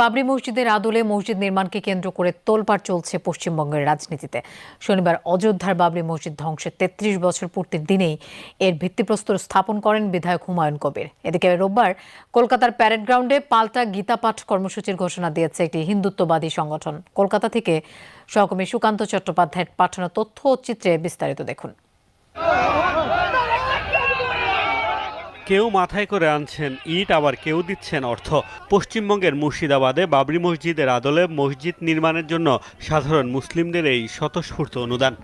বাবরি মসজিদের আদলে মসজিদ নির্মাণকে কেন্দ্র করে তোলপাড় চলছে পশ্চিমবঙ্গের রাজনীতিতে। শনিবার অযোধ্যার বাবরি মসজিদ ধ্বংসের ৩৩ বছর পূর্তির দিনেই এর ভিত্তিপ্রস্তর স্থাপন করেন বিধায়ক হুমায়ুন কবির। এদিকে রোববার কলকাতার প্যারেড গ্রাউন্ডে পাল্টা গীতা পাঠ কর্মসূচির ঘোষণা দিয়েছে একটি হিন্দুত্ববাদী সংগঠন। কলকাতা থেকে সহকর্মী সুকান্ত চট্টোপাধ্যায়ের পাঠানো তথ্য ও চিত্রে বিস্তারিত দেখুন। কেউ মাথায় করে আনছেন ইট, আবার কেউ দিচ্ছেন অর্থ। পশ্চিমবঙ্গের মুর্শিদাবাদে বাবরি মসজিদের আদলে মসজিদ নির্মাণের জন্য সাধারণ মুসলিমদের এই স্বতঃস্ফূর্ত অনুদান।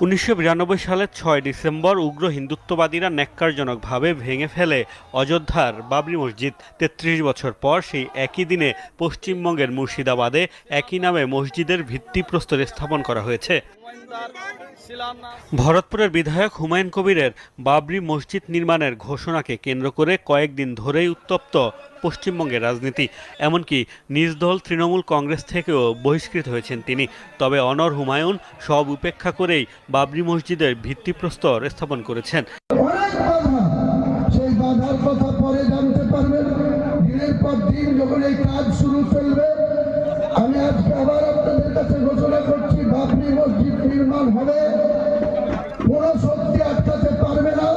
1992 সালের 6 ডিসেম্বর উগ্র হিন্দুত্ববাদীরা ন্যাক্কারজনকভাবে ভেঙে ফেলে অযোধ্যার বাবরি মসজিদ। 33 বছর পর সেই একই দিনে পশ্চিমবঙ্গের মুর্শিদাবাদে একই নামে মসজিদের ভিত্তিপ্রস্তর স্থাপন করা হয়েছে। ভরতপুরের বিধায়ক হুমায়ুন কবিরের বাবরি মসজিদ নির্মাণের ঘোষণাকে কেন্দ্র করে কয়েকদিন ধরেই উত্তপ্ত পশ্চিমবঙ্গের রাজনীতি। এমনকি নিজ দল তৃণমূল কংগ্রেস থেকেও বহিষ্কৃত হয়েছেন তিনি। তবে অনড় হুমায়ুন সব উপেক্ষা করেই বাবরি মসজিদের ভিত্তিপ্রস্তর স্থাপন করেছেন। সেই বাধার কথা পরে জানতে পারবেন, দিনের পর দিন যখন এই কাজ শুরু চলবে। আমি আজকে আবার আপনাদের কাছে ঘোষণা করছি, বাবরি মসজিদ নির্মাণ হবে, কোনো শক্তি আটকাতে পারবে না।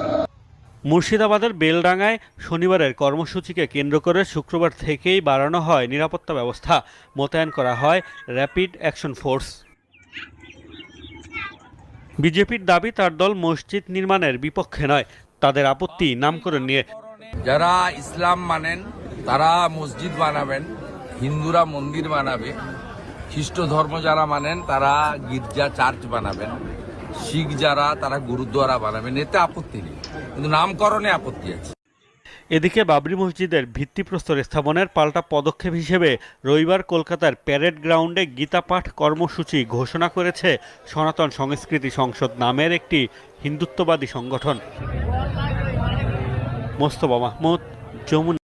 মুর্শিদাবাদের বেলডাঙ্গায় শনিবারের কর্মসূচিকে কেন্দ্র করে শুক্রবার থেকেই বাড়ানো হয় নিরাপত্তা ব্যবস্থা। মোতায়েন করা হয় র্যাপিড অ্যাকশন ফোর্স। বিজেপির দাবি তার দল মসজিদ নির্মাণের বিপক্ষে নয়, তাদের আপত্তি নামকরণ নিয়ে। যারা ইসলাম মানেন তারা মসজিদ বানাবেন, হিন্দুরা মন্দির বানাবে, খ্রিস্ট ধর্ম যারা মানেন তারা গির্জা চার্চ বানাবেন, শিখ যারা তারা গুরুদ্বারা বানাবেন, এতে আপত্তি নেই, কিন্তু নামকরণে আপত্তি আছে। এদিকে বাবরি মসজিদের ভিত্তিপ্রস্তর স্থাপনের পাল্টা পদক্ষেপ হিসেবে রবিবার কলকাতার প্যারেড গ্রাউন্ডে গীতা পাঠ কর্মসূচি ঘোষণা করেছে সনাতন সংস্কৃতি সংসদ নামের একটি হিন্দুত্ববাদী সংগঠন। মোস্তফা মাহমুদ, যমুনা।